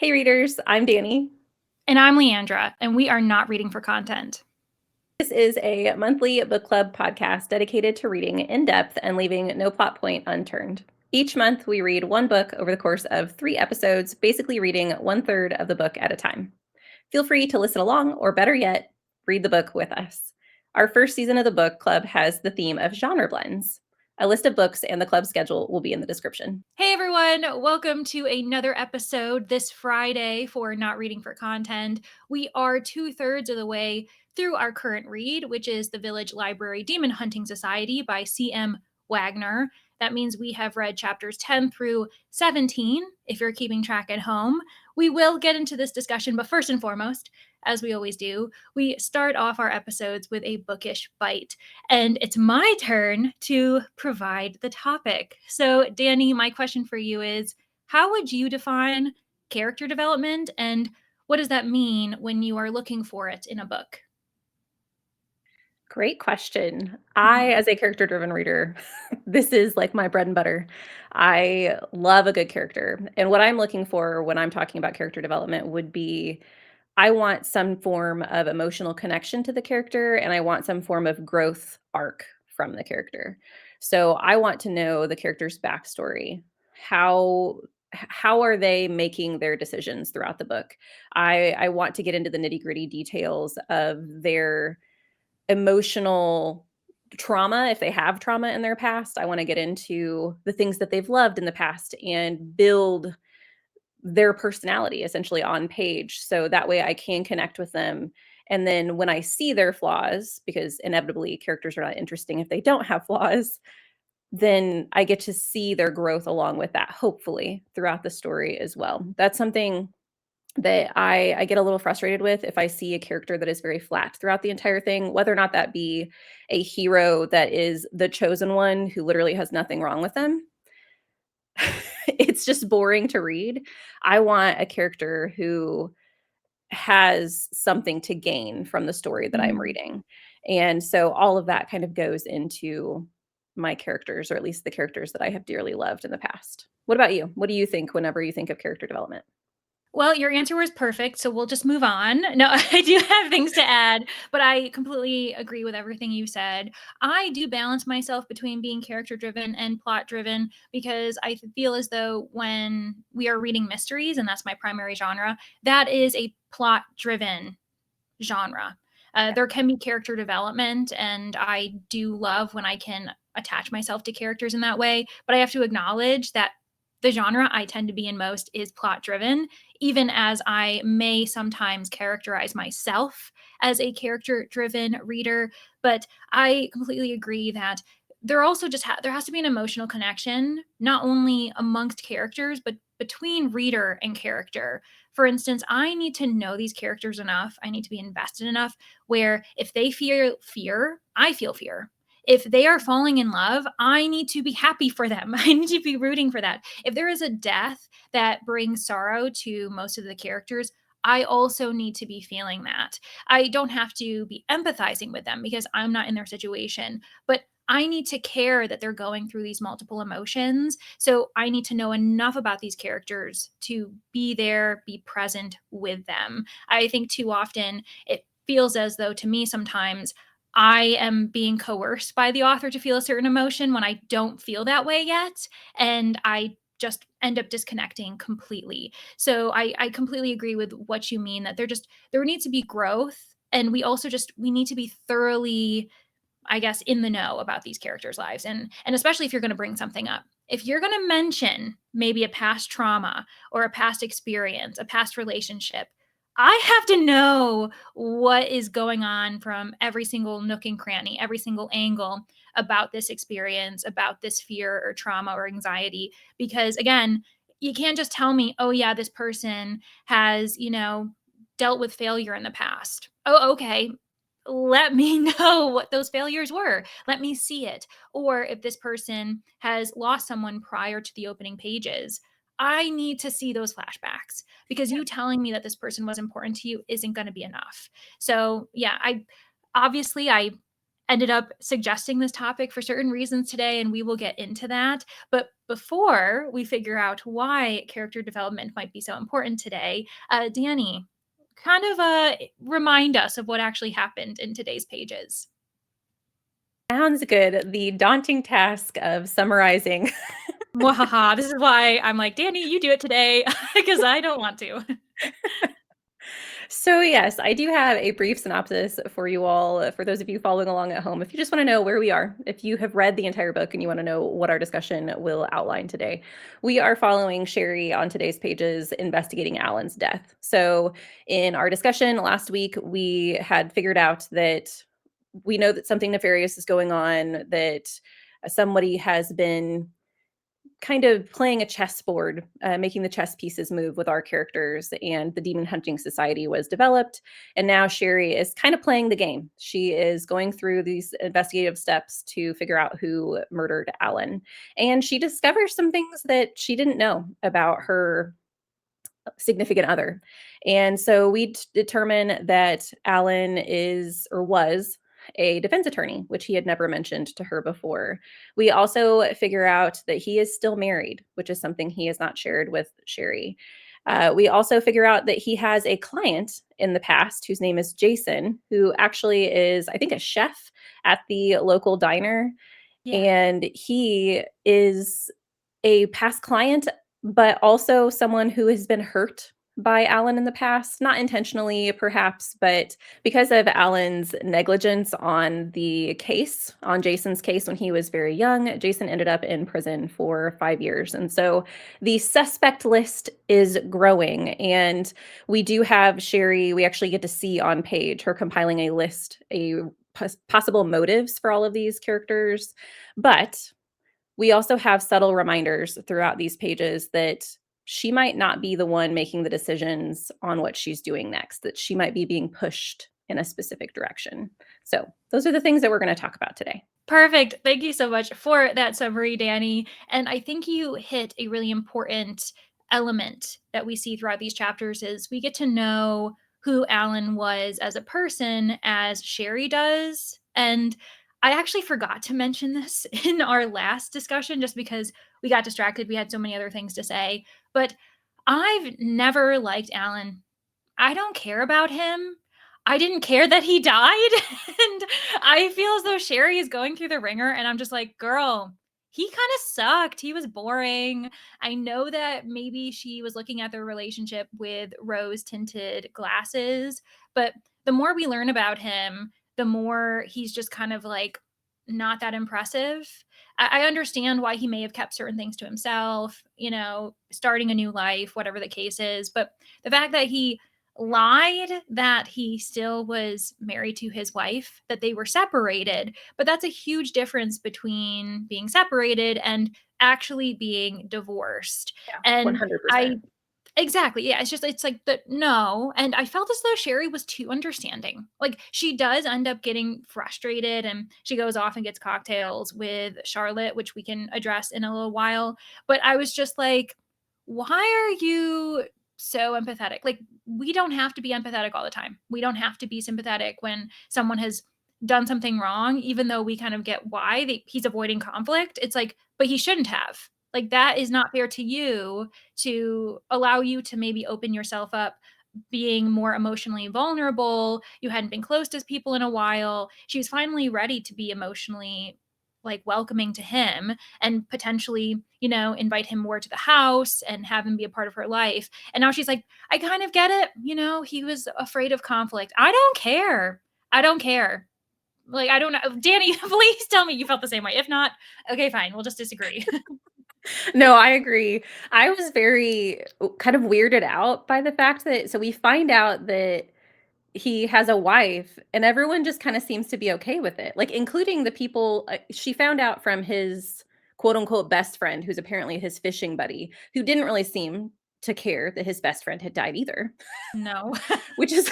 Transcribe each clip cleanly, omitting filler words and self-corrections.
Hey readers, I'm Danny. And I'm Leandra, and we are not reading for content. This is a monthly book club podcast dedicated to reading in depth and leaving no plot point unturned. Each month, we read one book over the course of 3 episodes, basically reading 1/3 of the book at a time. Feel free to listen along, or better yet, read the book with us. Our first season of the book club has the theme of genre blends. A list of books and the club schedule will be in the description. Hey everyone, welcome to another episode this Friday for Not Reading for Content. We are 2/3 of the way through our current read, which is The Village Library Demon Hunting Society by C.M. Wagner. That means we have read chapters 10 through 17, if you're keeping track at home. We will get into this discussion, but first and foremost, as we always do, we start off our episodes with a bookish bite. And it's my turn to provide the topic. So, Danny, my question for you is how would you define character development, and what does that mean when you are looking for it in a book? Great question. I, as a character-driven reader, this is like my bread and butter. I love a good character. And what I'm looking for when I'm talking about character development would be I want some form of emotional connection to the character, and I want some form of growth arc from the character. So I want to know the character's backstory. How are they making their decisions throughout the book? I want to get into the nitty-gritty details of their emotional trauma. If they have trauma in their past, I want to get into the things that they've loved in the past and build their personality essentially on page, so that way I can connect with them. And then when I see their flaws, because inevitably characters are not interesting if they don't have flaws, then I get to see their growth along with that, hopefully throughout the story as well. That's something that I get a little frustrated with if I see a character that is very flat throughout the entire thing, whether or not that be a hero that is the chosen one who literally has nothing wrong with them. It's just boring to read. I want a character who has something to gain from the story that I'm Mhm. reading. And so all of that kind of goes into my characters, or at least the characters that I have dearly loved in the past. What about you? What do you think whenever you think of character development? Well, your answer was perfect, so we'll just move on. No, I do have things to add, but I completely agree with everything you said. I do balance myself between being character driven and plot driven because I feel as though when we are reading mysteries, and that's my primary genre, that is a plot driven genre. Yeah. There can be character development, and I do love when I can attach myself to characters in that way. But I have to acknowledge that the genre I tend to be in most is plot driven, even as I may sometimes characterize myself as a character driven reader. But I completely agree that there also there has to be an emotional connection, not only amongst characters, but between reader and character. For instance, I need to know these characters enough. I need to be invested enough where if they feel fear, I feel fear. If they are falling in love, I need to be happy for them. I need to be rooting for that. If there is a death that brings sorrow to most of the characters, I also need to be feeling that. I don't have to be empathizing with them because I'm not in their situation, but I need to care that they're going through these multiple emotions. So I need to know enough about these characters to be there, be present with them. I think too often it feels as though, to me, sometimes I am being coerced by the author to feel a certain emotion when I don't feel that way yet. And I just end up disconnecting completely. So I completely agree with what you mean that there needs to be growth. And we need to be thoroughly, I guess, in the know about these characters' lives. And especially if you're going to bring something up. If you're going to mention maybe a past trauma or a past experience, a past relationship, I have to know what is going on from every single nook and cranny, every single angle about this experience, about this fear or trauma or anxiety. Because again, you can't just tell me, oh, yeah, this person has, dealt with failure in the past. Oh, okay, let me know what those failures were. Let me see it. Or if this person has lost someone prior to the opening pages, I need to see those flashbacks because you telling me that this person was important to you isn't going to be enough. So, yeah, I ended up suggesting this topic for certain reasons today, and we will get into that. But before we figure out why character development might be so important today, Danny, kind of remind us of what actually happened in today's pages. Sounds good. The daunting task of summarizing. Mwahaha. This is why I'm like, Danny, you do it today because I don't want to. So, yes, I do have a brief synopsis for you all, for those of you following along at home. If you just want to know where we are, if you have read the entire book and you want to know what our discussion will outline today, we are following Sherry on today's pages investigating Alan's death. So, in our discussion last week, we had figured out that we know that something nefarious is going on, that somebody has been kind of playing a chessboard, making the chess pieces move with our characters, and the Demon Hunting Society was developed. And now Sherry is kind of playing the game. She is going through these investigative steps to figure out who murdered Alan. And she discovers some things that she didn't know about her significant other. And so we determine that Alan is or was a defense attorney, which he had never mentioned to her before. We also figure out that he is still married, which is something he has not shared with Sherry. We also figure out that he has a client in the past whose name is Jason, who actually is, I think, a chef at the local diner. Yeah. And he is a past client, but also someone who has been hurt by Alan in the past, not intentionally perhaps, but because of Alan's negligence on the case, on Jason's case when he was very young, Jason ended up in prison for 5 years. And so the suspect list is growing. And we do have Sherry, we actually get to see on page her compiling a list, possible motives for all of these characters. But we also have subtle reminders throughout these pages that she might not be the one making the decisions on what she's doing next, that she might be being pushed in a specific direction. So, those are the things that we're going to talk about today. Perfect. Thank you so much for that summary, Danny. And I think you hit a really important element that we see throughout these chapters is we get to know who Alan was as a person as Sherry does. And I actually forgot to mention this in our last discussion just because we got distracted. We had so many other things to say. But I've never liked Alan. I don't care about him. I didn't care that he died. And I feel as though Sherry is going through the ringer, and I'm just like, girl, he kind of sucked. He was boring. I know that maybe she was looking at their relationship with rose tinted glasses, but the more we learn about him, the more he's just kind of like not that impressive. I understand why he may have kept certain things to himself, starting a new life, whatever the case is. But the fact that he lied that he still was married to his wife, that they were separated. But that's a huge difference between being separated and actually being divorced. Yeah, And 100%. I exactly. Yeah. It's like the no. And I felt as though Sherry was too understanding. Like she does end up getting frustrated and she goes off and gets cocktails with Charlotte, which we can address in a little while. But I was just like, why are you so empathetic? Like, we don't have to be empathetic all the time. We don't have to be sympathetic when someone has done something wrong, even though we kind of get why he's avoiding conflict. It's like, but he shouldn't have. Like, that is not fair to you to allow you to maybe open yourself up being more emotionally vulnerable. You hadn't been close to people in a while. She was finally ready to be emotionally like welcoming to him and potentially, invite him more to the house and have him be a part of her life. And now she's like, I kind of get it. He was afraid of conflict. I don't care. I don't care. Like, I don't know. Danny, please tell me you felt the same way. If not, okay, fine. We'll just disagree. No, I agree. I was very kind of weirded out by the fact that, so we find out that he has a wife and everyone just kind of seems to be okay with it. Like including the people she found out from his quote unquote best friend who's apparently his fishing buddy who didn't really seem to care that his best friend had died either. No. Which is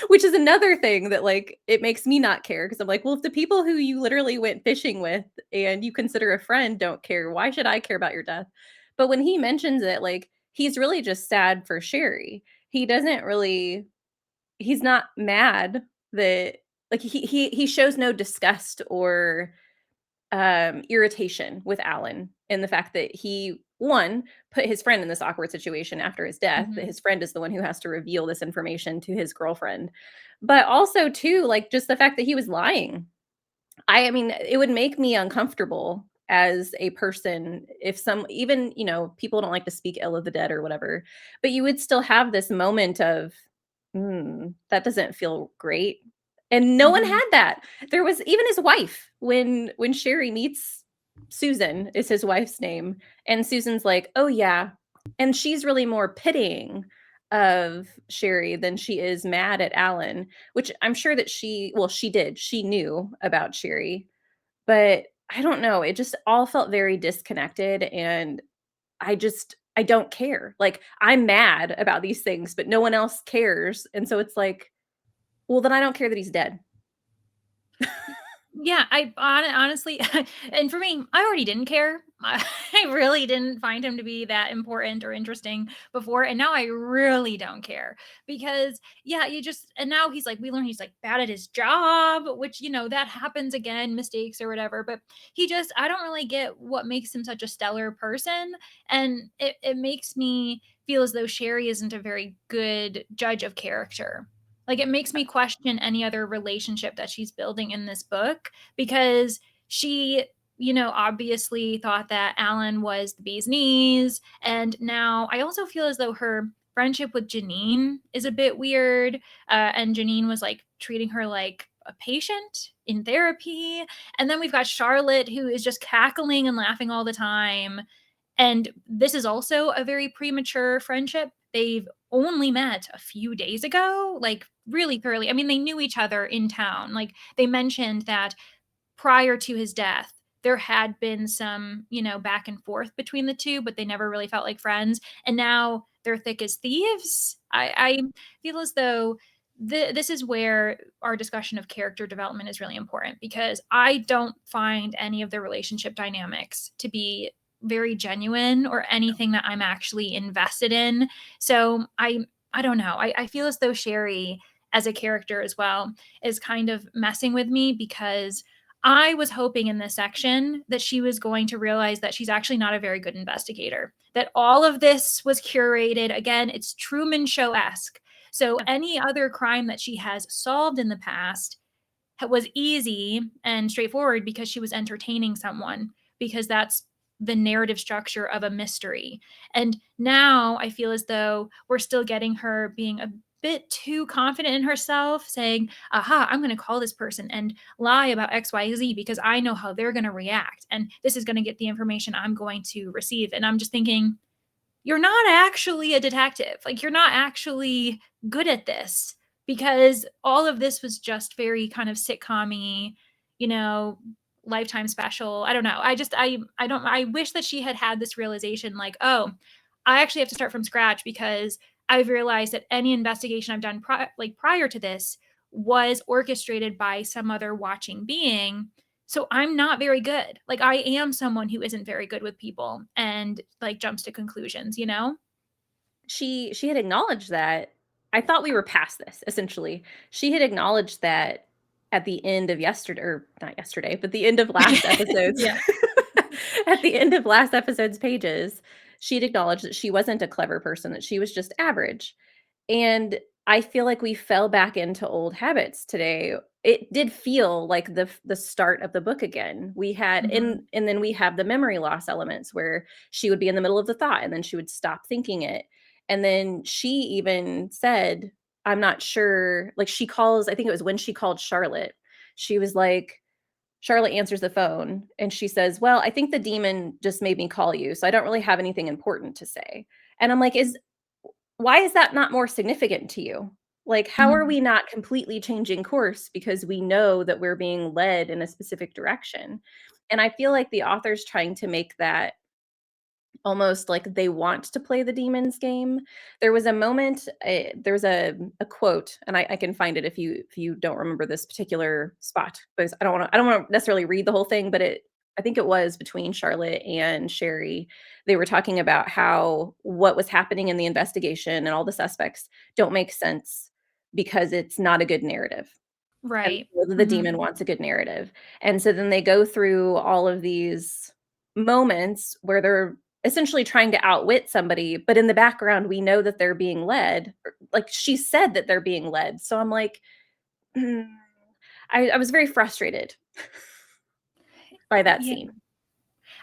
which is another thing that like it makes me not care because I'm like, well, if the people who you literally went fishing with and you consider a friend don't care, why should I care about your death? But when he mentions it, like he's really just sad for Sherry. He doesn't really he's not mad that Like, he shows no disgust or, irritation with Alan in the fact that he, 1, put his friend in this awkward situation after his death, that Mhm. his friend is the one who has to reveal this information to his girlfriend. But also, too, like, just the fact that he was lying. I mean, it would make me uncomfortable as a person if some even, people don't like to speak ill of the dead or whatever, but you would still have this moment of, that doesn't feel great." And no one Mhm. had that. There was even his wife when Sherry meets Susan is his wife's name, and Susan's like, "Oh, yeah." And she's really more pitying of Sherry than she is mad at Alan, which I'm sure that she did. She knew about Sherry, but I don't know, it just all felt very disconnected, and I don't care. Like, I'm mad about these things, but no one else cares, and so it's like, well, then I don't care that he's dead. Yeah, honestly, and for me, I already didn't care. I really didn't find him to be that important or interesting before, and now I really don't care because yeah, you just and now he's like we learn he's like bad at his job, which that happens again, mistakes or whatever. But he just I don't really get what makes him such a stellar person, and it makes me feel as though Sherry isn't a very good judge of character. Like it makes me question any other relationship that she's building in this book because she, obviously thought that Alan was the bee's knees. And now I also feel as though her friendship with Janine is a bit weird. And Janine was like treating her like a patient in therapy. And then we've got Charlotte, who is just cackling and laughing all the time. And this is also a very premature friendship. They've only met a few days ago, like really thoroughly. I mean, they knew each other in town. Like they mentioned that prior to his death, there had been some, back and forth between the two, but they never really felt like friends. And now they're thick as thieves. I feel as though this is where our discussion of character development is really important because I don't find any of the relationship dynamics to be very genuine or anything that I'm actually invested in. So I don't know. I feel as though Sherry as a character as well is kind of messing with me because I was hoping in this section that she was going to realize that she's actually not a very good investigator, that all of this was curated. Again, it's Truman Show esque. So any other crime that she has solved in the past was easy and straightforward because she was entertaining someone, because that's the narrative structure of a mystery. And now I feel as though we're still getting her being a bit too confident in herself, saying, aha, I'm going to call this person and lie about XYZ because I know how they're going to react. And this is going to get the information I'm going to receive. And I'm just thinking, you're not actually a detective. Like, you're not actually good at this because all of this was just very kind of sitcom-y, you know, Lifetime special. I don't know. I don't, I wish that she had had this realization like, oh, I actually have to start from scratch because I've realized that any investigation I've done prior to this was orchestrated by some other watching being, so I'm not very good. Like I am someone who isn't very good with people and like jumps to conclusions. She had acknowledged that. I thought we were past this, essentially. She had acknowledged that at the end of yesterday, or not yesterday, but the end of last episode's Yeah. at the end of last episode's pages, she'd acknowledged that she wasn't a clever person, that she was just average. And I feel like we fell back into old habits today. It did feel like the start of the book again. We had Mhm. and then we have the memory loss elements where she would be in the middle of the thought and then she would stop thinking it. And then she even said, I'm not sure, like she calls, I think it was when she called Charlotte. She was like, Charlotte answers the phone and she says, "Well, I think the demon just made me call you, so I don't really have anything important to say." And I'm like, "Is why is that not more significant to you? Like, how are Mhm. we not completely changing course because we know that we're being led in a specific direction?" And I feel like the author's trying to make that almost like they want to play the demon's game. There was a moment, there's a quote, and I can find it if you don't remember this particular spot, because I don't wanna necessarily read the whole thing, but I think it was between Charlotte and Sherry. They were talking about how what was happening in the investigation and all the suspects don't make sense because it's not a good narrative. And Right. so the demon Mhm. wants a good narrative. And so then they go through all of these moments where they're essentially trying to outwit somebody, but in the background, we know that they're being led. Like she said that they're being led. So I'm like, mm, I was very frustrated by that Yeah. scene.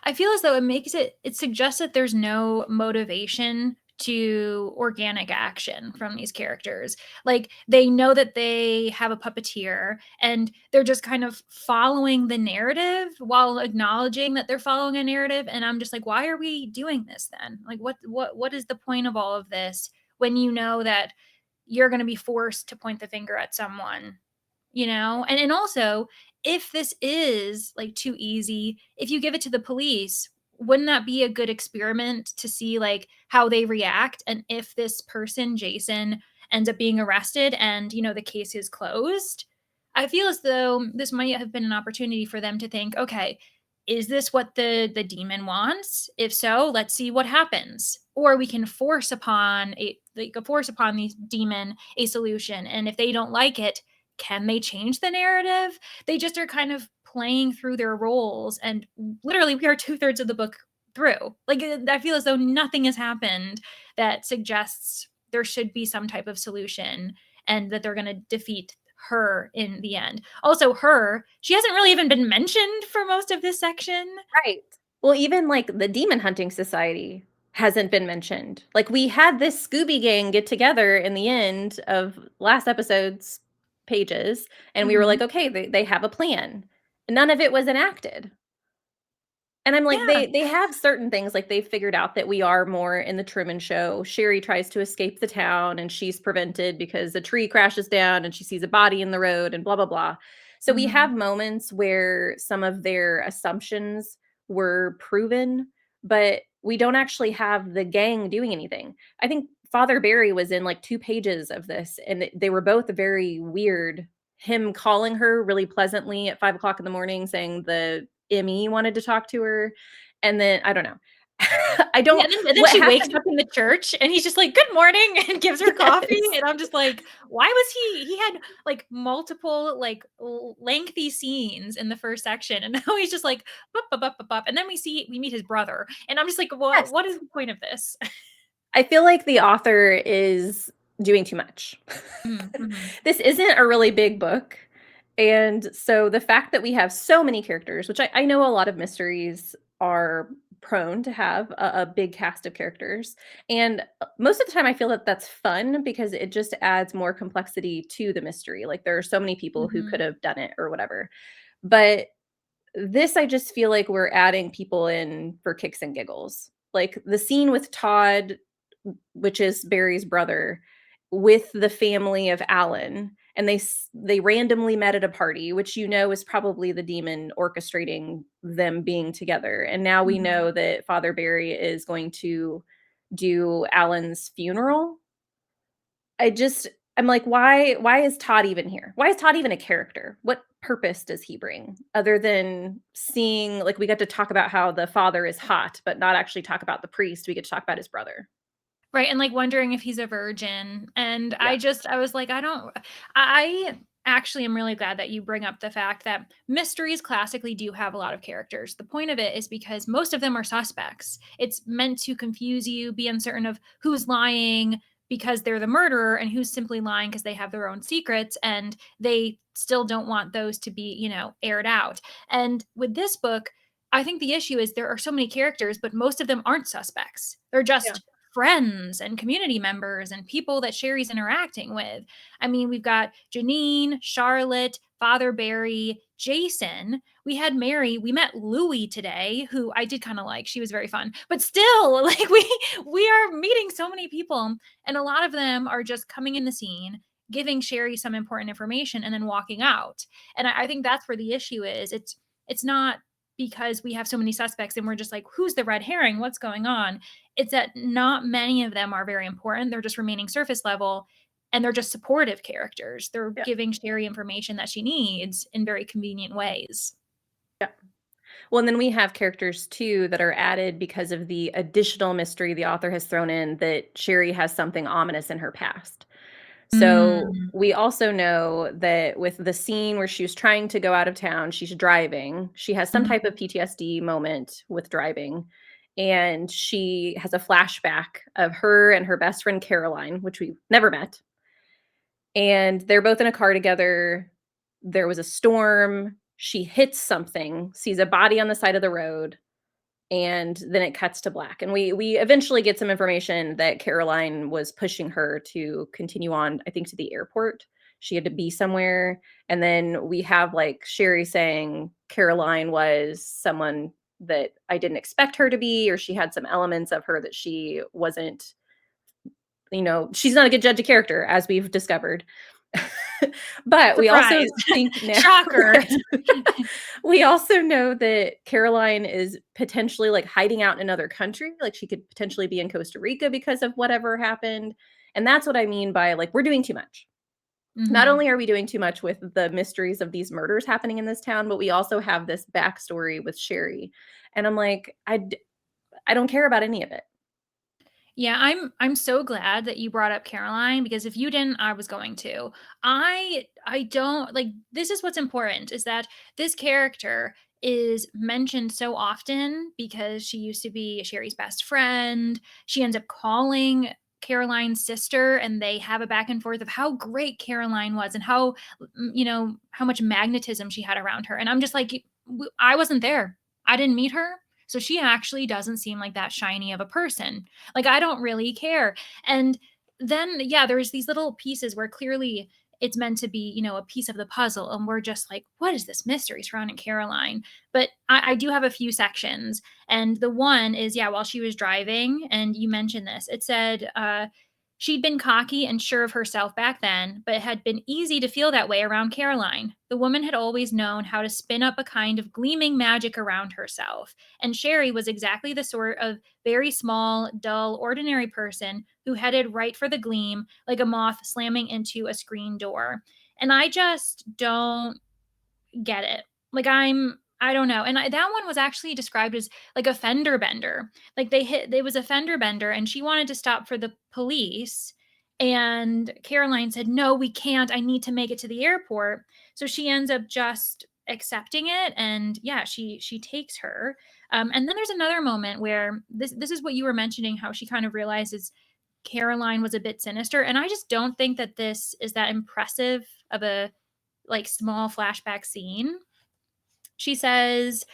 I feel as though it suggests that there's no motivation to organic action from these characters. Like they know that they have a puppeteer and they're just kind of following the narrative while acknowledging that they're following a narrative, and I'm just like, why are we doing this then? Like what is the point of all of this when you know that you're going to be forced to point the finger at someone, you know? And also, if this is like too easy, if you give it to the police, wouldn't that be a good experiment to see like how they react, and if this person Jason ends up being arrested and the case is closed? I feel as though this might have been an opportunity for them to think, okay, is this what the demon wants? If so, let's see what happens. Or we can force upon the demon a solution, and if they don't like it, can they change the narrative? They just are kind of playing through their roles, and literally we are two-thirds of the book through. Like I feel as though nothing has happened that suggests there should be some type of solution and that they're going to defeat her in the end. Also, she hasn't really even been mentioned for most of this section. Right. Well, even like the Demon Hunting Society hasn't been mentioned. Like we had this Scooby gang get together in the end of last episode's pages, and we were like, Mhm. okay, they have a plan. None of it was enacted. And I'm like, Yeah. they have certain things, like, they figured out that we are more in the Truman Show. Sherry tries to escape the town, and she's prevented because a tree crashes down, and she sees a body in the road, and blah, blah, blah. So we have Mhm. moments where some of their assumptions were proven, but we don't actually have the gang doing anything. I think Father Barry was in, like, 2 pages of this, and they were both very weird. Him calling her really pleasantly at 5 o'clock in the morning saying the ME wanted to talk to her, and then I don't know. I Yeah, don't and then what she wakes happened. up in the church and he's just like, "Good morning," and gives her coffee, Yes. and I'm just like, "Why was he had, like, multiple, like, lengthy scenes in the first section, and now he's just like, bup, bup, bup, bup, bup," and then we meet his brother, and I'm just like, Yes. What is the point of this?" I feel like the author is doing too much. Mm, mhm, This isn't a really big book, and so the fact that we have so many characters, which I know a lot of mysteries are prone to have a big cast of characters, and, most of the time I feel that that's fun because it just adds more complexity to the mystery, like, there are so many people who could mhm. have done it or whatever, but this, I just feel like we're adding people in for kicks and giggles. Like, the scene with Todd, which is Barry's brother, with the family of Alan, and they randomly met at a party, which is probably the demon orchestrating them being together, and now we Mhm. know that Father Barry is going to do Alan's funeral. I just I'm like, why is Todd even here? Why is Todd even a character? What purpose does he bring other than seeing, like, we get to talk about how the father is hot, but not actually talk about the priest. We get to talk about his brother. Right, and, like, wondering if he's a virgin, and Yeah. I was like, I actually am really glad that you bring up the fact that mysteries classically do have a lot of characters. The point of it is because most of them are suspects. It's meant to confuse you, be uncertain of who's lying because they're the murderer and who's simply lying because they have their own secrets, and they still don't want those to be, aired out. And with this book, I think the issue is there are so many characters, but most of them aren't suspects. They're Yeah. just friends and community members and people that Sherry's interacting with. I mean, we've got Janine, Charlotte, Father Barry, Jason. We had Mary. We met Louie today, who I did kind of like. She was very fun. But still, like we are meeting so many people, and a lot of them are just coming in the scene, giving Sherry some important information, and then walking out. And I think that's where the issue is. It's not because we have so many suspects and we're just like, who's the red herring? What's going on? It's that not many of them are very important. They're just remaining surface level, and they're just supportive characters. They're Yeah. giving Sherry information that she needs in very convenient ways. Yeah. Well, and then we have characters too that are added because of the additional mystery the author has thrown in that Sherry has something ominous in her past. So Mm. we also know that with the scene where she was trying to go out of town, she's driving. She has some type Mhm. of PTSD moment with driving, and she has a flashback of her and her best friend Caroline, which we've never met, and they're both in a car together. There was a storm. She hits something, sees a body on the side of the road, and then it cuts to black. And we eventually get some information that Caroline was pushing her to continue on, I think, to the airport. She had to be somewhere. And then we have like Sherry saying Caroline was someone that I didn't expect her to be, or she had some elements of her that she wasn't, she's not a good judge of character, as we've discovered. But we also Surprise. think now, Shocker. right? We also know that Caroline is potentially like hiding out in another country. Like she could potentially be in Costa Rica because of whatever happened. And that's what I mean by like, we're doing too much. Not Mhm. only are we doing too much with the mysteries of these murders happening in this town, but we also have this backstory with Sherry. And I'm like, I don't care about any of it. Yeah, I'm so glad that you brought up Caroline because if you didn't, I was going to. I don't like this is what's important is that this character is mentioned so often because she used to be Sherry's best friend. She ends up calling Caroline's sister and they have a back and forth of how great Caroline was and how how much magnetism she had around her. And I'm just like I wasn't there. I didn't meet her. So she actually doesn't seem like that shiny of a person. Like, I don't really care. And then, yeah, there's these little pieces where clearly it's meant to be, a piece of the puzzle. And we're just like, what is this mystery surrounding Caroline? But I do have a few sections. And the one is, yeah, while she was driving, and you mentioned this, it said, she'd been cocky and sure of herself back then, but it had been easy to feel that way around Caroline. The woman had always known how to spin up a kind of gleaming magic around herself. And Sherry was exactly the sort of very small, dull, ordinary person who headed right for the gleam like a moth slamming into a screen door. And I just don't get it. Like I don't know. And that one was actually described as like a fender bender. Like it was a fender bender and she wanted to stop for the police and Caroline said, "No, we can't. I need to make it to the airport." So she ends up just accepting it and yeah, she takes her. And then there's another moment where this is what you were mentioning how she kind of realizes Caroline was a bit sinister and I just don't think that this is that impressive of a like small flashback scene. She says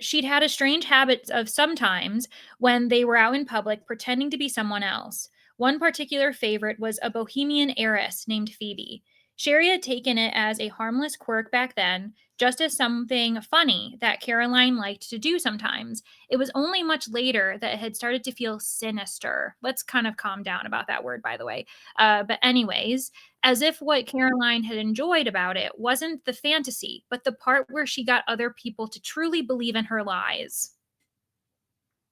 she'd had a strange habit of sometimes when they were out in public pretending to be someone else. One particular favorite was a bohemian heiress named Phoebe. Sherry had taken it as a harmless quirk back then, just as something funny that Caroline liked to do sometimes. It was only much later that it had started to feel sinister. Let's kind of calm down about that word, by the way. But, anyways, as if what Caroline had enjoyed about it wasn't the fantasy, but the part where she got other people to truly believe in her lies.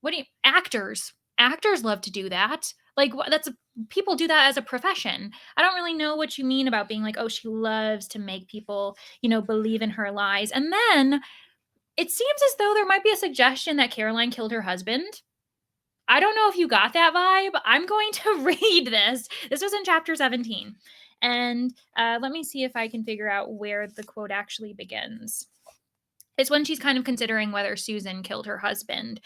What do you actors? Actors love to do that. Like that's people do that as a profession. I don't really know what you mean about being like, "Oh, she loves to make people, believe in her lies." And then it seems as though there might be a suggestion that Caroline killed her husband. I don't know if you got that vibe. I'm going to read this. This was in chapter 17. And let me see if I can figure out where the quote actually begins. It's when she's kind of considering whether Susan killed her husband.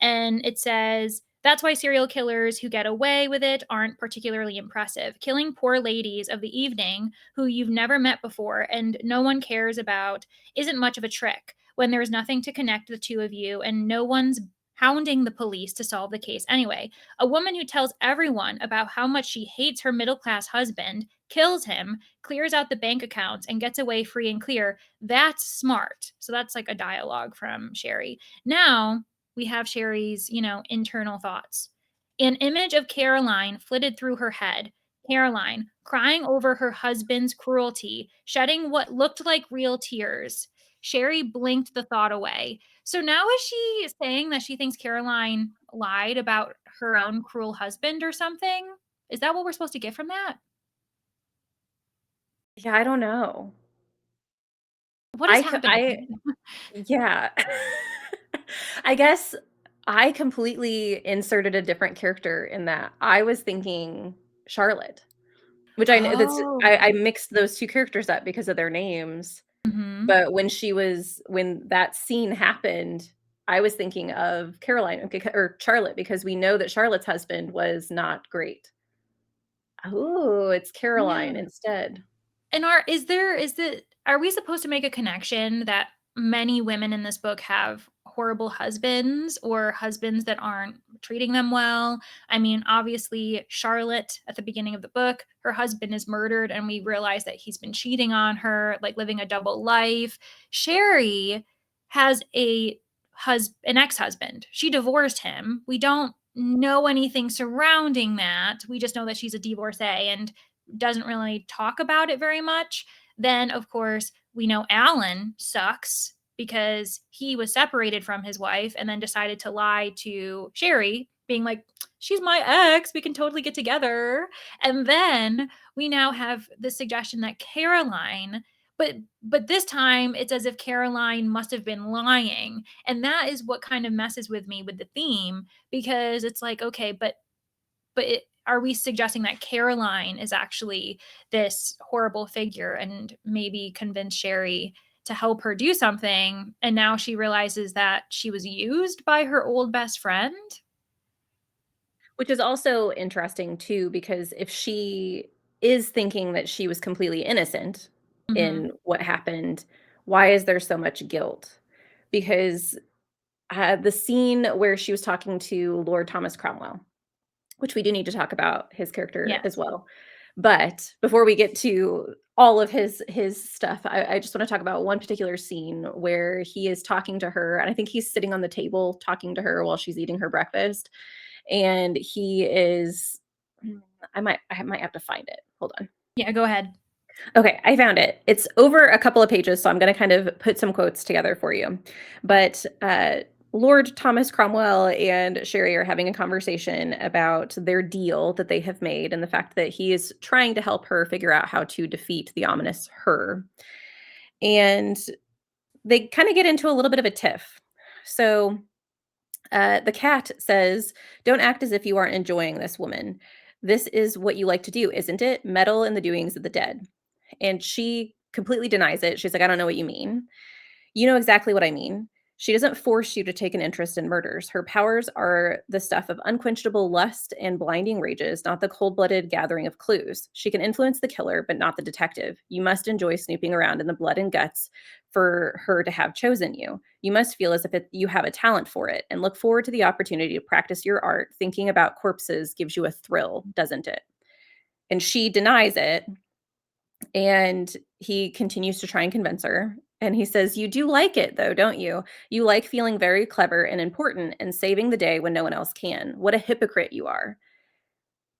And it says, "That's why serial killers who get away with it aren't particularly impressive. Killing poor ladies of the evening who you've never met before and no one cares about isn't much of a trick when there's nothing to connect the two of you and no one's hounding the police to solve the case anyway. A woman who tells everyone about how much she hates her middle class husband, kills him, clears out the bank accounts, and gets away free and clear. That's smart." So that's like a dialogue from Sherry. Now we have Sherry's, internal thoughts. An image of Caroline flitted through her head. Caroline, crying over her husband's cruelty, shedding what looked like real tears. Sherry blinked the thought away. So now is she saying that she thinks Caroline lied about her own cruel husband or something? Is that what we're supposed to get from that? Yeah, I don't know. What is happening? I yeah. I guess I completely inserted a different character in that. I was thinking Charlotte. which I know that's I Oh. mixed those 2 characters up because of their names, Mhm. but when that scene happened, I was thinking of Caroline, or Charlotte, because we know that Charlotte's husband was not great. Oh, it's Caroline Yeah. instead. And are we supposed to make a connection that many women in this book have horrible husbands or husbands that aren't treating them well? I mean, obviously, Charlotte at the beginning of the book, her husband is murdered, and we realize that he's been cheating on her, like living a double life. Sherry has an ex-husband. She divorced him. We don't know anything surrounding that. We just know that she's a divorcee and doesn't really talk about it very much. Then, of course, we know Alan sucks because he was separated from his wife and then decided to lie to Sherry, being like, she's my ex. We can totally get together. And then we now have the suggestion that Caroline, but this time it's as if Caroline must have been lying. And that is what kind of messes with me with the theme because it's like, okay, are we suggesting that Caroline is actually this horrible figure and maybe convince Sherry to help her do something? And now she realizes that she was used by her old best friend? Which is also interesting too, because if she is thinking that she was completely innocent Hmm. in what happened, why is there so much guilt? Because the scene where she was talking to Lord Thomas Cromwell, which we do need to talk about his character as Yes. well. But before we get to all of his stuff, I just want to talk about one particular scene where he is talking to her, and I think he's sitting on the table talking to her while she's eating her breakfast, and he is I might have to find it. Hold on. Yeah, go ahead. Okay, I found it. It's over a couple of pages, so I'm gonna kind of put some quotes together for you. But, Lord Thomas Cromwell and Sherry are having a conversation about their deal that they have made and the fact that he is trying to help her figure out how to defeat the ominous Her. And they kinda get into a little bit of a tiff. So, the cat says, "Don't act as if you aren't enjoying this, woman. This is what you like to do, isn't it? Meddle in the doings of the dead." And she completely denies it. She's like, "I don't know what you mean." "You know exactly what I mean. She doesn't force you to take an interest in murders. Her powers are the stuff of unquenchable lust and blinding rages, not the cold-blooded gathering of clues. She can influence the killer, but not the detective. You must enjoy snooping around in the blood and guts for her to have chosen you. You must feel as if you have a talent for it and look forward to the opportunity to practice your art. Thinking about corpses gives you a thrill, doesn't it?" And she denies it, and he continues to try and convince her. And he says, "You do like it, though, don't you? You like feeling very clever and important and saving the day when no one else can. What a hypocrite you are."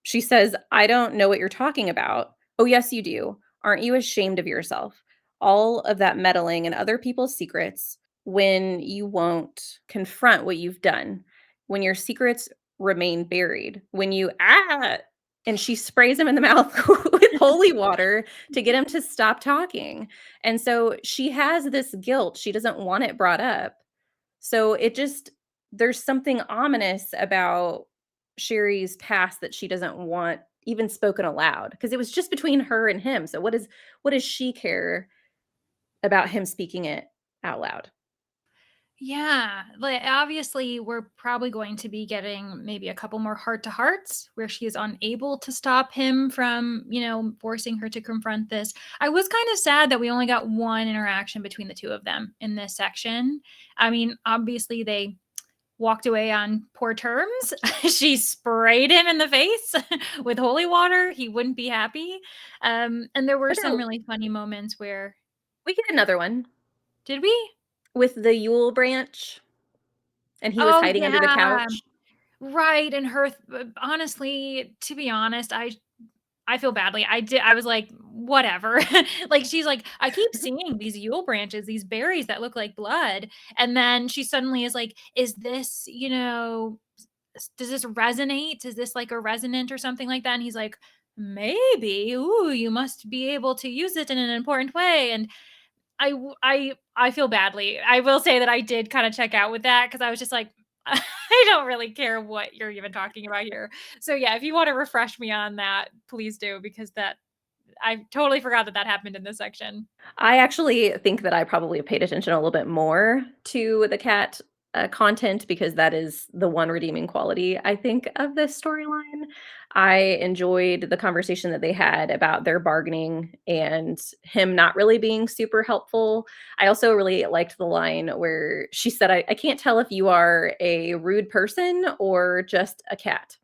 She says, "I don't know what you're talking about." "Oh, yes, you do. Aren't you ashamed of yourself? All of that meddling in other people's secrets when you won't confront what you've done, when your secrets remain buried, when you and she sprays him in the mouth with holy water to get him to stop talking. And so she has this guilt. She doesn't want it brought up. So it just there's something ominous about Sherry's past that she doesn't want even spoken aloud, because it was just between her and him. So what does she care about him speaking it out loud? Yeah, like obviously we're probably going to be getting maybe a couple more heart to hearts where she is unable to stop him from, forcing her to confront this. I was kind of sad that we only got one interaction between the two of them in this section. I mean, obviously they walked away on poor terms. She sprayed him in the face with holy water. He wouldn't be happy. And there were But some really funny moments where we get another one did we? with the Yule branch, and he was Oh hiding under the yeah. couch. Right, and honestly, to be honest, I feel badly. I was like, "Whatever." Like, she's like, "I keep seeing these Yule branches, these berries that look like blood," and then she suddenly is like, "Is this, does this resonate? Is this like a resonant or something like that?" And he's like, "Maybe. Ooh, you must be able to use it in an important way," and I feel badly. I will say that I did kinda check out with that because I was just like, I don't really care what you're even talking about here. So, yeah, if you wanna refresh me on that, please do because that I totally forgot that that happened in this section. I actually think that I probably paid attention a little bit more to the cat, content because that is the one redeeming quality, I think, of this storyline. I enjoyed the conversation that they had about their bargaining and him not really being super helpful. I also really liked the line where she said, "I can't tell if you are a rude person or just a cat."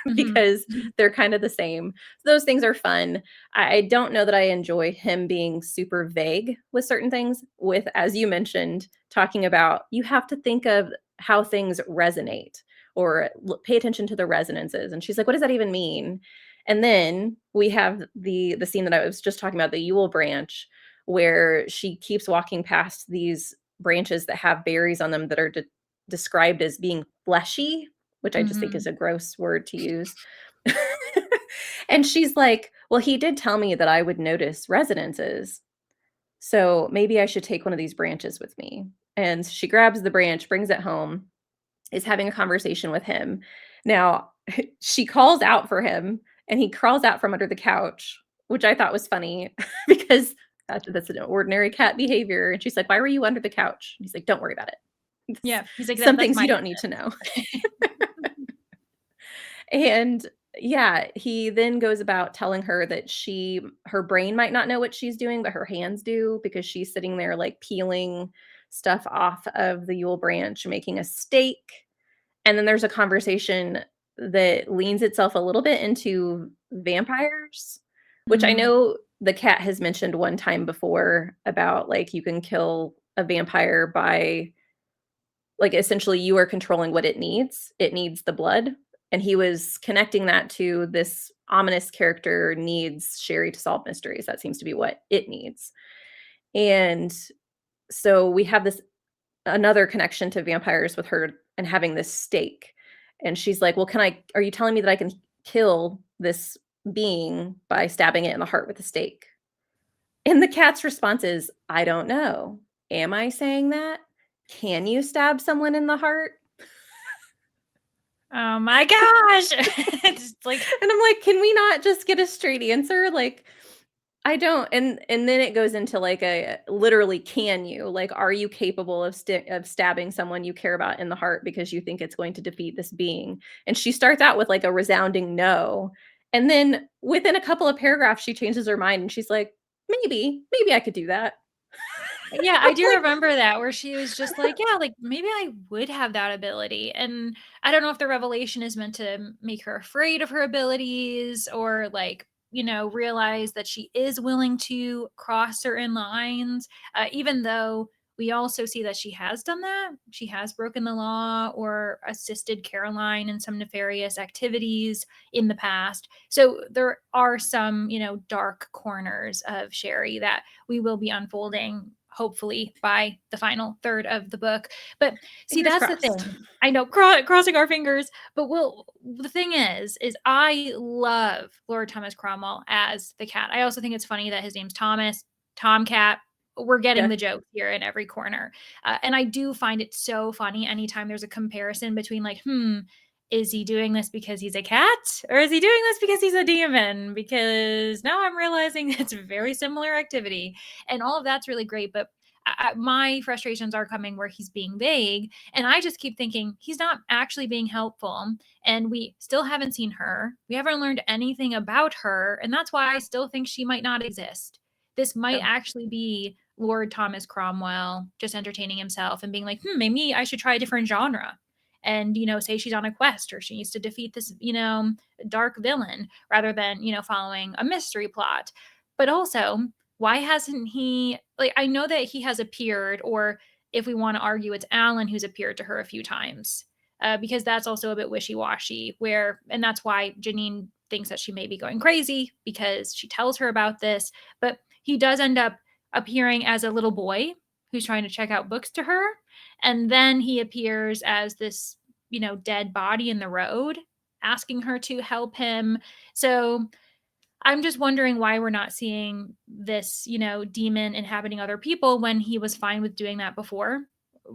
Mhm. Because they're kind of the same. Those things are fun. I don't know that I enjoy him being super vague with certain things, with, as you mentioned, talking about you have to think of how things resonate or pay attention to the resonances. And she's like, what does that even mean? And then we have the scene that I was just talking about, the Yule branch, where she keeps walking past these branches that have berries on them that are described as being fleshy, which I just think is Mhm. a gross word to use. And she's like, "Well, he did tell me that I would notice resonances, so maybe I should take one of these branches with me." And she grabs the branch, brings it home, is having a conversation with him. Now, she calls out for him, and he crawls out from under the couch, which I thought was funny because that's an ordinary cat behavior. And she's like, "Why were you under the couch?" And he's like, "Don't worry about it. Yeah, he's like, Some That's things my you don't need to know." business." And yeah, he then goes about telling her that her brain might not know what she's doing, but her hands do because she's sitting there like peeling stuff off of the Yule branch, making a steak. And then there's a conversation that leans itself a little bit into vampires, which I Mhm. know the cat has mentioned one time before about like you can kill a vampire by like, essentially, you are controlling what it needs. It needs the blood, and he was connecting that to this ominous character needs Sherry to solve mysteries. That seems to be what it needs. And so we have this another connection to vampires with her and having this stake. And she's like, "Well, can I are you telling me that I can kill this being by stabbing it in the heart with a stake?" And the cat's response is, "I don't know. Am I saying that? Can you stab someone in the heart?" Oh my gosh. It's like, And I'm like, "Can we not just get a straight answer?" Like, I don't and then it goes into, like, a literally, can you? Like, are you capable of stabbing someone you care about in the heart because you think it's going to defeat this being? And she starts out with, like, a resounding no, and then within a couple of paragraphs, she changes her mind, and she's like, maybe I could do that." yeah, I'm I do like, remember that where she was just like, "Yeah, like, maybe I would have that ability." And I don't know if the revelation is meant to make her afraid of her abilities or, like, realize that she is willing to cross certain lines, even though we also see that she has done that. She has broken the law or assisted Caroline in some nefarious activities in the past. So there are some, dark corners of Sherry that we will be unfolding hopefully by the final third of the book. But see, fingers that's the crossed. thing. I know, crossing our fingers. But the thing is I love Lord Thomas Cromwell as the cat. I also think it's funny that his name's Thomas, Tomcat. We're getting Yeah. the joke here in every corner. And I do find it so funny anytime there's a comparison between, like, is he doing this because he's a cat or is he doing this because he's a demon? Because now I'm realizing it's a very similar activity, and all of that's really great. But my frustrations are coming where he's being vague, and I just keep thinking he's not actually being helpful. And we still haven't seen her. We haven't learned anything about her, and that's why I still think she might not exist. This might Yeah. actually be Lord Thomas Cromwell just entertaining himself and being like, maybe I should try a different genre. And, say she's on a quest or she needs to defeat this, dark villain rather than, following a mystery plot. But also, why hasn't he, like, I know that he has appeared, or if we want to argue, it's Alan who's appeared to her a few times, because that's also a bit wishy-washy, and that's why Janine thinks that she may be going crazy because she tells her about this. But he does end up appearing as a little boy who's trying to check out books to her, and then he appears as this, dead body in the road asking her to help him. So I'm just wondering why we're not seeing this, demon inhabiting other people when he was fine with doing that before.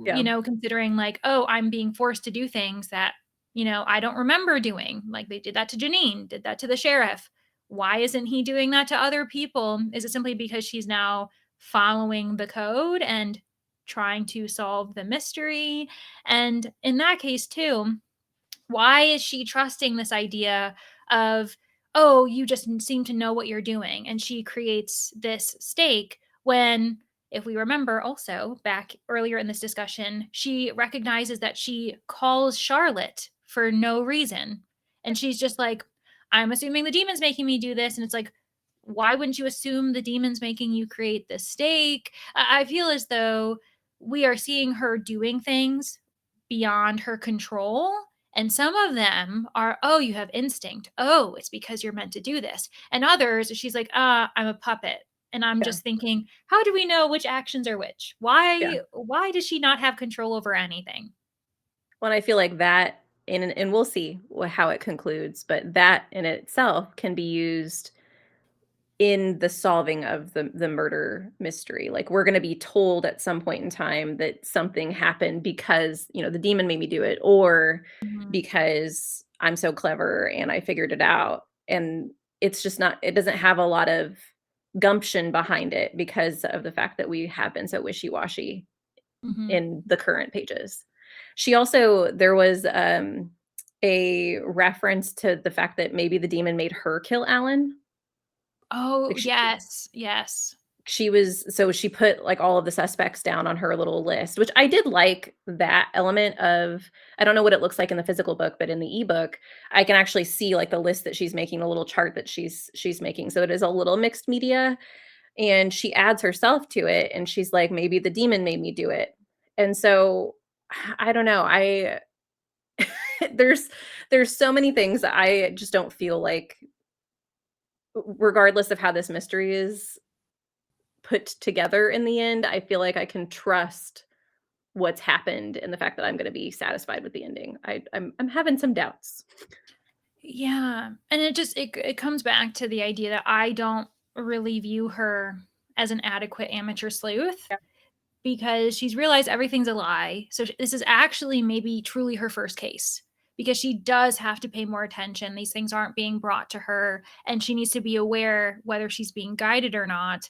Yeah. Considering, like, oh, I'm being forced to do things that, I don't remember doing. Like they did that to Janine, did that to the sheriff. why isn't he doing that to other people? Is it simply because she's now following the code and trying to solve the mystery? And in that case, too, why is she trusting this idea of, oh, you just seem to know what you're doing? And she creates this stake when, if we remember also back earlier in this discussion, she recognizes that she calls Charlotte for no reason. And she's just like, I'm assuming the demon's making me do this. And it's like, why wouldn't you assume the demon's making you create this stake? I feel as though we are seeing her doing things beyond her control, and some of them are, oh, you have instinct. Oh, it's because you're meant to do this. And others, she's like, I'm a puppet. And I'm Yeah. just thinking, how do we know which actions are which? Yeah. Why does she not have control over anything? Well, I feel like that and we'll see how it concludes, but that in itself can be used in the solving of the murder mystery. Like, we're gonna be told at some point in time that something happened because, the demon made me do it, or Mhm. because I'm so clever and I figured it out. And it's just not it doesn't have a lot of gumption behind it because of the fact that we have been so wishy-washy Mhm. in the current pages. She also there was, a reference to the fact that maybe the demon made her kill Alan. Oh, Like, yes. Yes. she put, like, all of the suspects down on her little list, which I did like that element of. I don't know what it looks like in the physical book, but in the ebook, I can actually see, like, the list that she's making, the little chart that she's making, so it is a little mixed media, and she adds herself to it, and she's like, "Maybe the demon made me do it." And so, I don't know, I there's there's so many things that I just don't feel like, regardless of how this mystery is put together in the end, I feel like I can trust what's happened and the fact that I'm gonna be satisfied with the ending. I'm having some doubts. Yeah, and it comes back to the idea that I don't really view her as an adequate amateur sleuth, Yeah, because she's realized everything's a lie. So this is actually maybe truly her first case, because she does have to pay more attention. These things aren't being brought to her, and she needs to be aware whether she's being guided or not.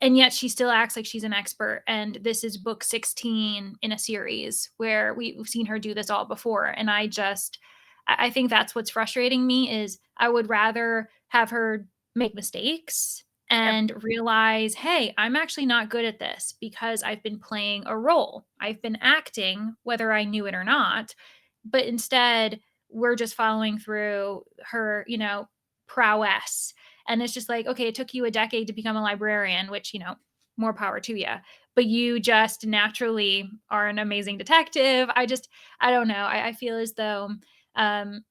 And yet she still acts like she's an expert. And this is book 16 in a series where we've seen her do this all before. And I think that's what's frustrating me is I would rather have her make mistakes yeah, and realize, hey, I'm actually not good at this because I've been playing a role. I've been acting, whether I knew it or not. But instead, we're just following through her, prowess. And it's just like, okay, it took you a decade to become a librarian, which, more power to you. But you just naturally are an amazing detective. I don't know. I feel as though um,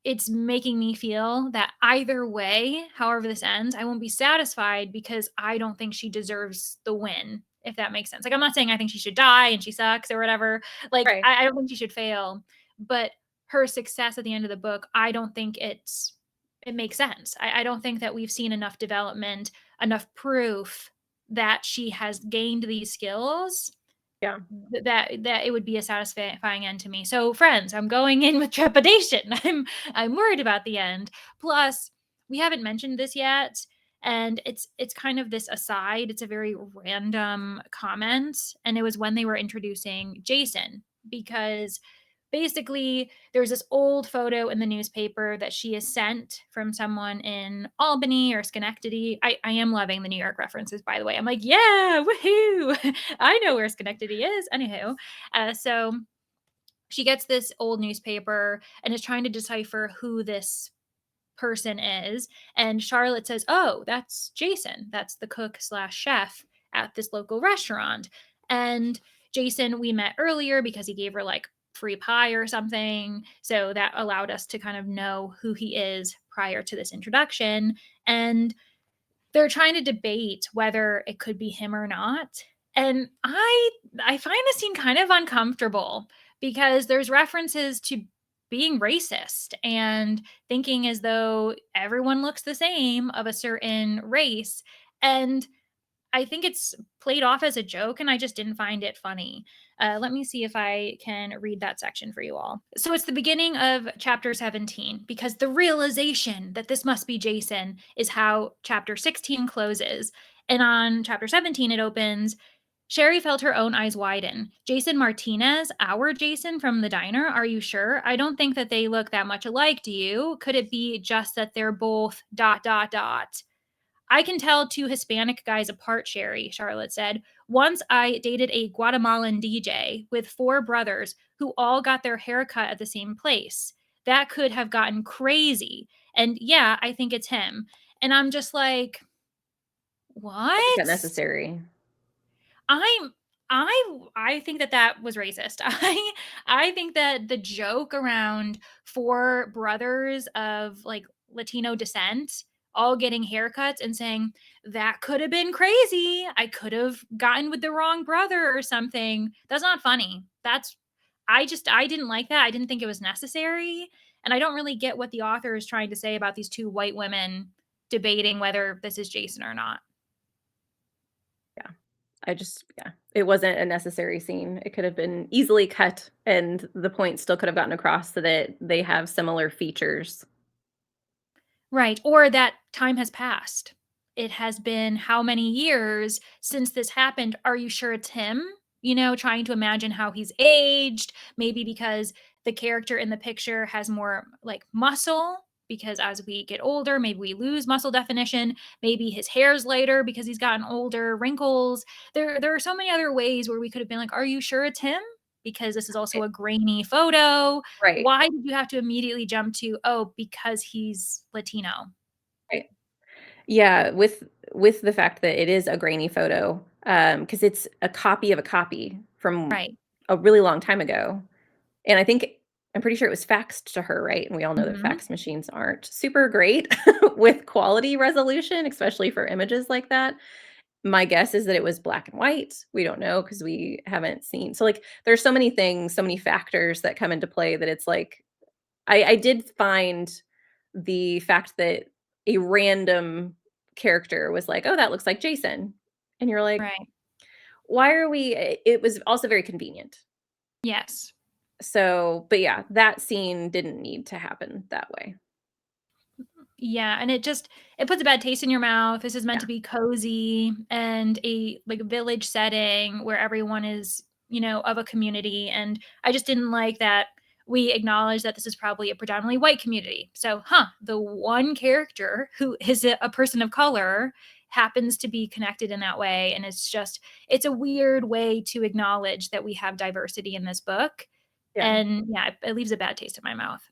it's making me feel that either way, however this ends, I won't be satisfied because I don't think she deserves the win, if that makes sense. Like, I'm not saying I think she should die and she sucks or whatever. Like, right. I don't think she should fail, but her success at the end of the book, I don't think it makes sense. I don't think that we've seen enough development, enough proof that she has gained these skills Yeah, that it would be a satisfying end to me. So, friends, I'm going in with trepidation. I'm worried about the end. Plus, we haven't mentioned this yet, and it's kind of this aside. It's a very random comment, and it was when they were introducing Jason, because basically there's this old photo in the newspaper that she is sent from someone in Albany or Schenectady. I am loving the New York references, by the way. I'm like, yeah, woohoo. I know where Schenectady is. Anywho, so she gets this old newspaper and is trying to decipher who this person is. And Charlotte says, oh, that's Jason. That's the cook slash chef at this local restaurant. And Jason, we met earlier because he gave her like free pie or something. So that allowed us to kind of know who he is prior to this introduction. And they're trying to debate whether it could be him or not. And I find this scene kind of uncomfortable because there's references to being racist and thinking as though everyone looks the same of a certain race. And I think it's played off as a joke, and I just didn't find it funny. Let me see if I can read that section for you all. So it's the beginning of chapter 17, because the realization that this must be Jason is how chapter 16 closes. And on chapter 17, it opens, Sherry felt her own eyes widen. Jason Martinez, our Jason from the diner, are you sure? I don't think that they look that much alike, do you? Could it be just that they're both dot dot dot? I can tell two Hispanic guys apart, Sherry, Charlotte said. Once I dated a Guatemalan DJ with four brothers who all got their hair cut at the same place. That could have gotten crazy. And yeah, I think it's him. And I'm just like, I think that what? necessary. I'm I think that that was racist. I think that the joke around four brothers of like Latino descent all getting haircuts and saying that could have been crazy. I could have gotten with the wrong brother or something. That's not funny. That's I didn't like that. I didn't think it was necessary, and I don't really get what the author is trying to say about these two white women debating whether this is Jason or not. Yeah. Yeah, it wasn't a necessary scene. It could have been easily cut, and the point still could have gotten across so that they have similar features. Right, or that time has passed. It has been how many years since this happened? Are you sure it's him? You know, trying to imagine how he's aged, maybe because the character in the picture has more like muscle because as we get older, maybe we lose muscle definition, maybe his hair's lighter because he's gotten older, wrinkles. There are so many other ways where we could have been like, "Are you sure it's him?" Because this is also Right. a grainy photo. Right. Why did you have to immediately jump to, "Oh, because he's Latino?" Right. Yeah, with the fact that it is a grainy photo, because it's a copy of a copy from Right. a really long time ago, and I'm pretty sure it was faxed to her, right? And we all know that Mhm. fax machines aren't super great with quality resolution, especially for images like that. My guess is that it was black and white. We don't know because we haven't seen, so, like, there's so many things, so many factors that come into play that it's like I did find the fact that a random character was like, "Oh, that looks like Jason." And you're like, Right. "Why are we" it was also very convenient. Yes. So, but yeah, that scene didn't need to happen that way. Yeah, and it puts a bad taste in your mouth. This is meant to Yeah, be cozy and a like village setting where everyone is, you know, of a community. And I just didn't like that we acknowledge that this is probably a predominantly white community. So, the one character who is a person of color happens to be connected in that way. And it's a weird way to acknowledge that we have diversity in this book. yeah, And yeah, it leaves a bad taste in my mouth.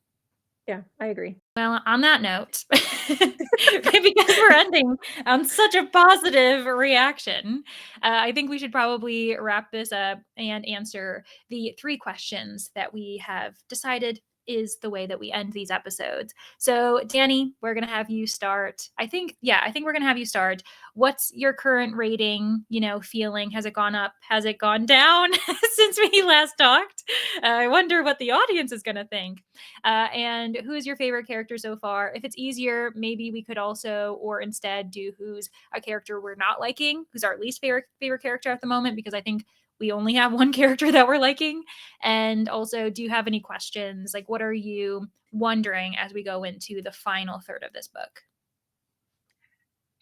yeah, I agree. Well, on that note, because we're ending on such a positive reaction, I think we should probably wrap this up and answer the 3 questions that we have decided is the way that we end these episodes. So, Danny, we're gonna have you start. I think we're gonna have you start. What's your current rating, you know, feeling? Has it gone up? Has it gone down since we last talked? I wonder what the audience is gonna think. And who's your favorite character so far? If it's easier, maybe we could also, or instead, do who's a character we're not liking, who's our least favorite character at the moment, because I think we only have one character that we're liking. And also, do you have any questions? Like, what are you wondering as we go into the final third of this book?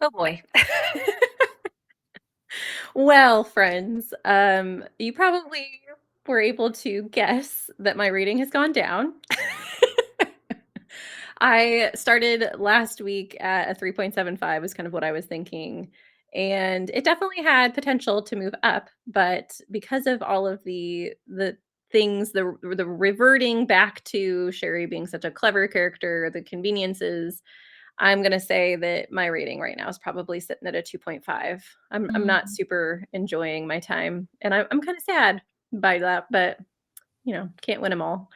Oh boy. Well, friends, you probably were able to guess that my rating has gone down. I started last week at a 3.75 is kind of what I was thinking, and it definitely had potential to move up, but because of all of the things, the reverting back to Sherry being such a clever character, the conveniences, I'm gonna say that my rating right now is probably sitting at a 2.5. I'm not Mm, super enjoying my time, and I'm kinda sad by that, but, can't win 'em all.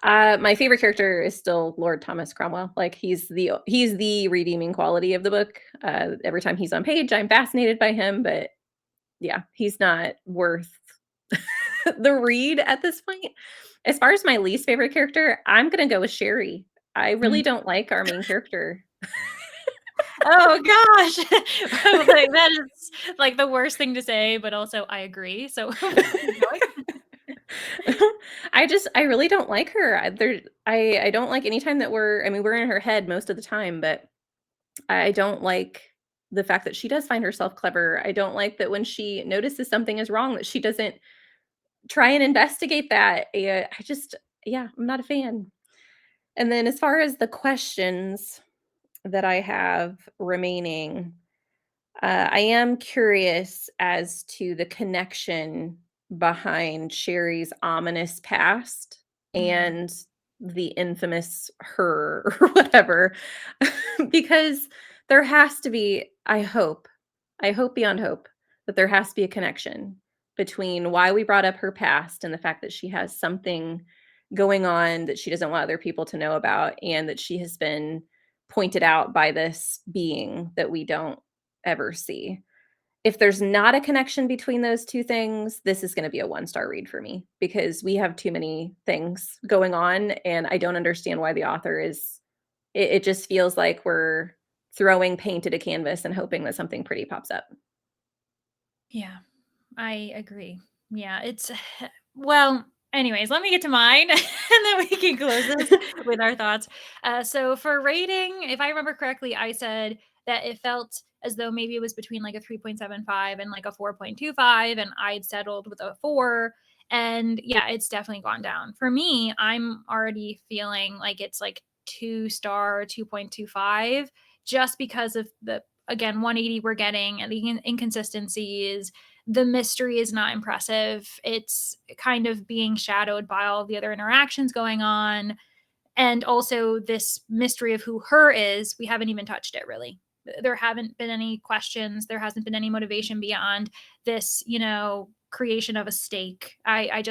My favorite character is still Lord Thomas Cromwell. Like, he's the redeeming quality of the book. Every time he's on page, I'm fascinated by him, but yeah, he's not worth the read at this point. As far as my least favorite character, I'm gonna go with Sherry. I mm. really don't like our main character. Oh gosh. Like, that is like the worst thing to say, but also I agree. So keep going. I really don't like her. I don't like anytime that we're in her head most of the time, but I don't like the fact that she does find herself clever. I don't like that when she notices something is wrong that she doesn't try and investigate that. I just yeah, I'm not a fan. And then as far as the questions that I have remaining, I am curious as to the connection behind Sherry's ominous past Mm, and the infamous her or whatever, because there has to be, I hope beyond hope that there has to be a connection between why we brought up her past and the fact that she has something going on that she doesn't want other people to know about and that she has been pointed out by this being that we don't ever see. If there's not a connection between those 2 things, this is gonna be a one-star read for me because we have too many things going on, and I don't understand why the author is it just feels like we're throwing paint at a canvas and hoping that something pretty pops up. yeah, I agree. Yeah, it's well, anyways, let me get to mine and then we can close this with our thoughts. So for rating, if I remember correctly, I said that it felt as though maybe it was between like a 3.75 and like a 4.25, and I'd settled with a 4. And yeah, it's definitely gone down. For me, I'm already feeling like it's like 2 star, 2.25, just because of the again 180 we're getting and the inconsistencies. The mystery is not impressive. It's kind of being shadowed by all the other interactions going on. And also, this mystery of who her is, we haven't even touched it really. There haven't been any questions. There hasn't been any motivation beyond this, creation of a stake. I,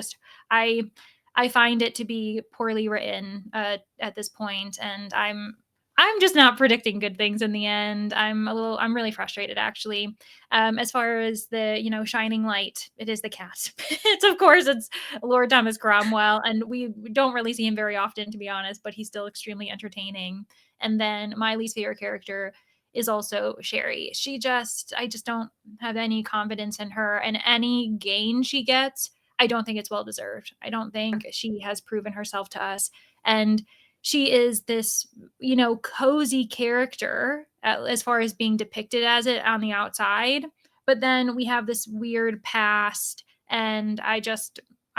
I find it to be poorly written at this point, and I'm just not predicting good things in the end. I'm really frustrated actually. As far as the, shining light, it is the cat. It's Lord Thomas Cromwell, and we don't really see him very often, to be honest, but he's still extremely entertaining. And then my least favorite character is also Sherry. I just don't have any confidence in her, and any gain she gets, I don't think it's well deserved. I don't think she has proven herself to us. And she is this, cozy character as far as being depicted as it on the outside. But then we have this weird past, and I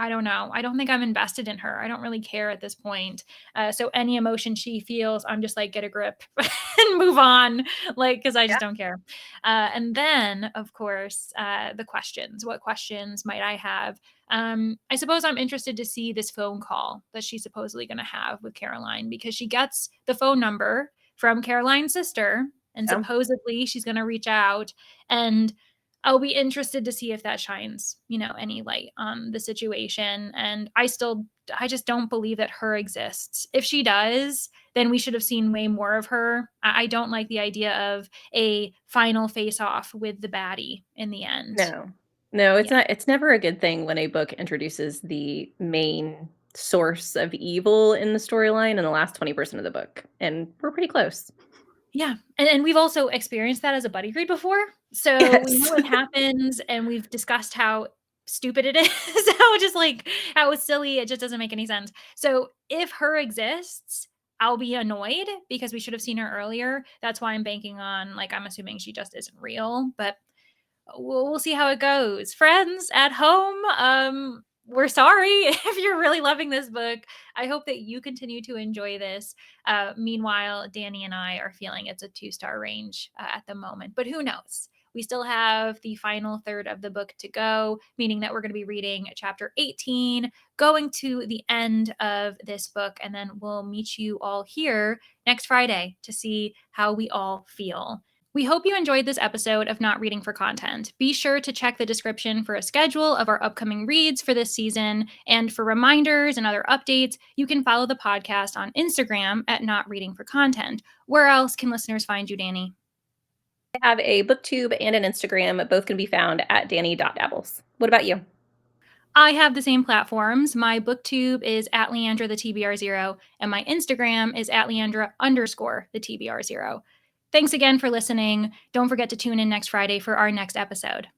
don't know. I don't think I'm invested in her. I don't really care at this point. So any emotion she feels, I'm just like, get a grip and move on, like, because I Yeah. just don't care. And then, of course, the questions. What questions might I have? I suppose I'm interested to see this phone call that she's supposedly going to have with Caroline, because she gets the phone number from Caroline's sister, and Yeah. supposedly she's going to reach out. And I'll be interested to see if that shines, any light on the situation. And I just don't believe that her exists. If she does, then we should have seen way more of her. I don't like the idea of a final face off with the baddie in the end. No. No, Yeah. it's never a good thing when a book introduces the main source of evil in the storyline in the last 20% of the book, and we're pretty close. Yeah, and we've also experienced that as a buddy read before, so we Yes. know it happens, and we've discussed how stupid it is, how just, like, how it's silly, it just doesn't make any sense. So, if her exists, I'll be annoyed because we should have seen her earlier. That's why I'm banking on, like, I'm assuming she just isn't real, but we'll see how it goes. Friends at home, we're sorry if you're really loving this book. I hope that you continue to enjoy this. Meanwhile, Danny and I are feeling it's a 2 star range at the moment, but who knows? We still have the final third of the book to go, meaning that we're going to be reading chapter 18, going to the end of this book, and then we'll meet you all here next Friday to see how we all feel. We hope you enjoyed this episode of Not Reading for Content. Be sure to check the description for a schedule of our upcoming reads for this season. And for reminders and other updates, you can follow the podcast on Instagram at Not Reading for Content. Where else can listeners find you, Danny? I have a booktube and an Instagram, both can be found at danny.dabbles. What about you? I have the same platforms. My booktube is at Leandra the TBR0, and my Instagram is at Leandra_the TBR0. Thanks again for listening. Don't forget to tune in next Friday for our next episode.